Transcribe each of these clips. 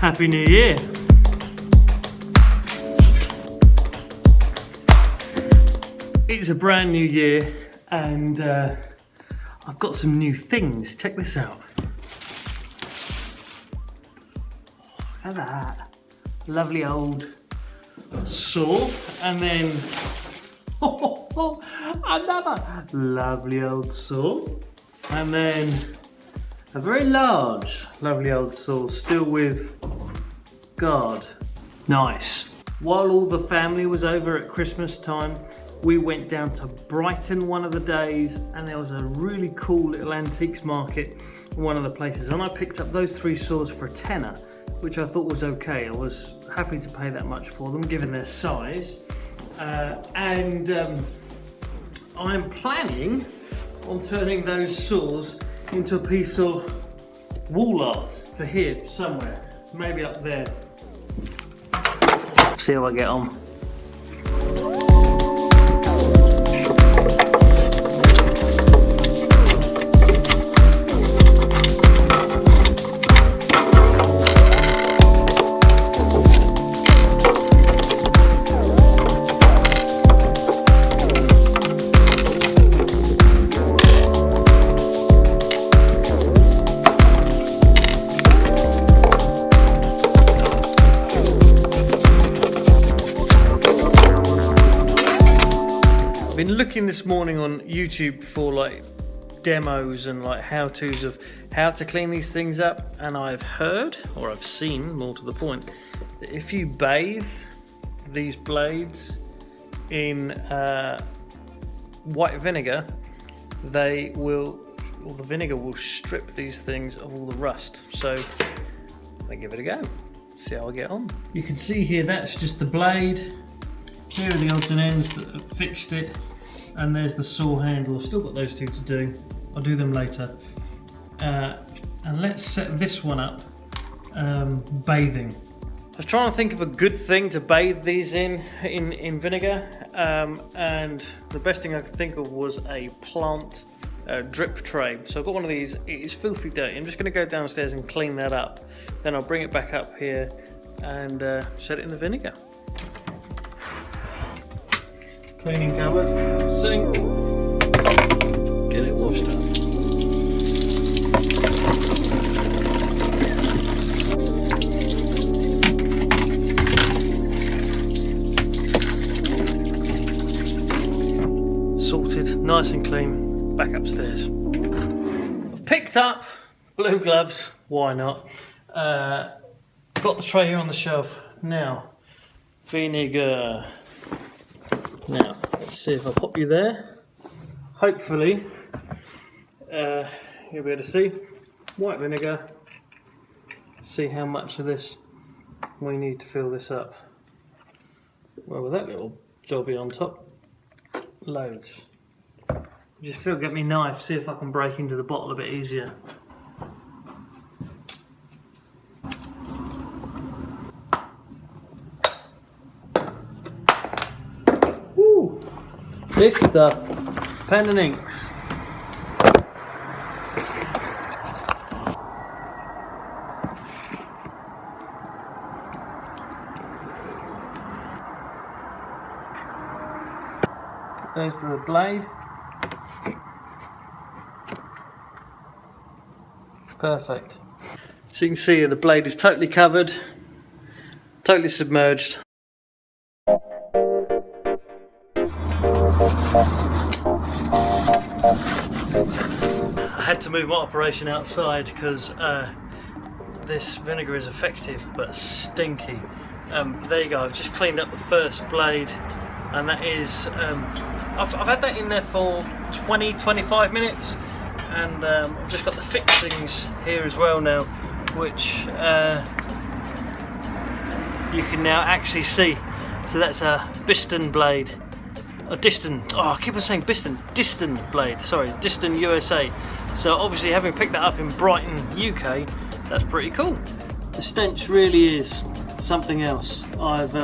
Happy New Year. It's a brand new year and I've got some new things. Check this out. Look at that. Lovely old saw, and then another lovely old saw, and then a very large lovely old saw, still with guard. Nice. While all the family was over at Christmas time, we went down to Brighton one of the days, and there was a really cool little antiques market in one of the places, and I picked up those three saws for a tenner, which I thought was okay. I was happy to pay that much for them given their size, and I'm planning on turning those saws into a piece of wall art for here somewhere, maybe up there. See how I get on. Been looking this morning on YouTube for like demos and like how-tos of how to clean these things up, and I've heard, or I've seen more to the point, that if you bathe these blades in white vinegar, the vinegar will strip these things of all the rust. So I give it a go, see how I get on. You can see here that's just the blade. Here are the odds and ends that have fixed it, and there's the saw handle. I've still got those two to do. I'll do them later. And let's set this one up, bathing. I was trying to think of a good thing to bathe these in vinegar, and the best thing I could think of was a plant drip tray. So I've got one of these. It is filthy dirty. I'm just going to go downstairs and clean that up. Then I'll bring it back up here and set it in the vinegar. Cleaning cupboard, sink, get it washed up. Sorted, nice and clean, back upstairs. I've picked up blue gloves, why not? Got the tray here on the shelf. Now, vinegar. Now, let's see if I pop you there. Hopefully, you'll be able to see. White vinegar. See how much of this we need to fill this up. Well, with that little jobby on top, loads. Just feel, get me knife, see if I can break into the bottle a bit easier. This stuff, pen and inks. There's the blade. Perfect. So you can see the blade is totally covered, totally submerged. I had to move my operation outside because this vinegar is effective but stinky. There you go, I've just cleaned up the first blade, and that is, I've had that in there for 20-25 minutes, and I've just got the fixings here as well now, which you can now actually see. So that's a Disston blade. A Disston, oh I keep on saying Disston blade, sorry, Disston USA. So obviously having picked that up in Brighton, UK, that's pretty cool. The stench really is something else. I've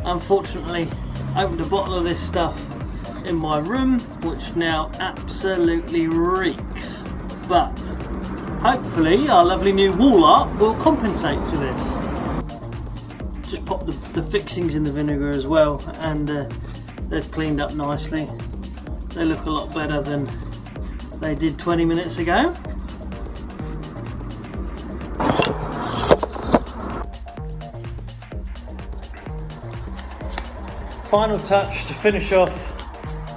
unfortunately opened a bottle of this stuff in my room, which now absolutely reeks. But hopefully our lovely new wall art will compensate for this. Just pop the fixings in the vinegar as well, and they've cleaned up nicely. They look a lot better than they did 20 minutes ago. Final touch to finish off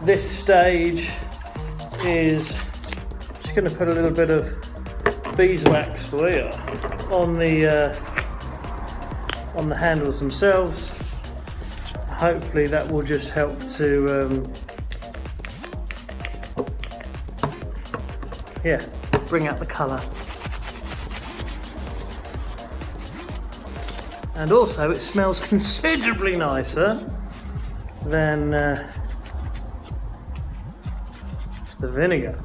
this stage is just going to put a little bit of beeswax for you on the handles themselves. Hopefully that will just help to bring out the colour. And also it smells considerably nicer than the vinegar.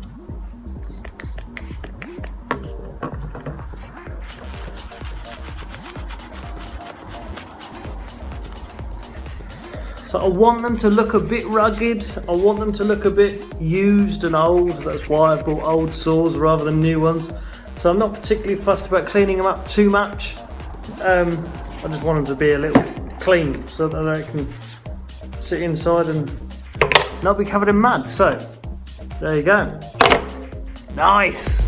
So I want them to look a bit rugged, I want them to look a bit used and old. That's why I bought old saws rather than new ones. So I'm not particularly fussed about cleaning them up too much. I just want them to be a little clean so that they can sit inside and not be covered in mud. So there you go. Nice.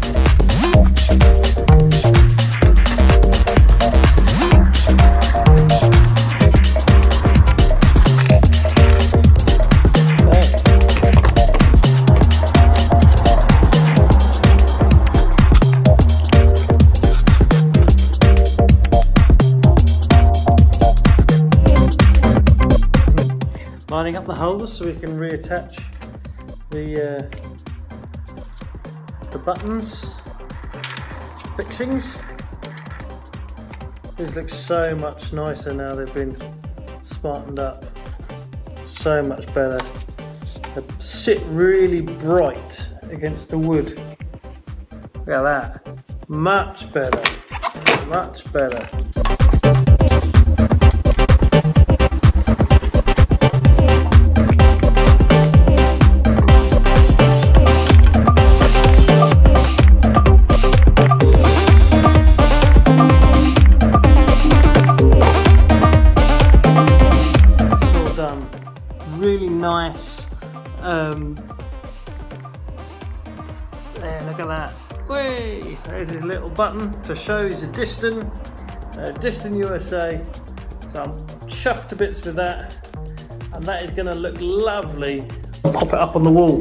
Lining up the holes so we can reattach the buttons, fixings. These look so much nicer now they've been smartened up. So much better. They sit really bright against the wood. Look at that. Much better. Much better. Really nice. There, look at that. Whee! There's his little button to show he's a Disston USA. So I'm chuffed to bits with that, and that is going to look lovely. Pop it up on the wall.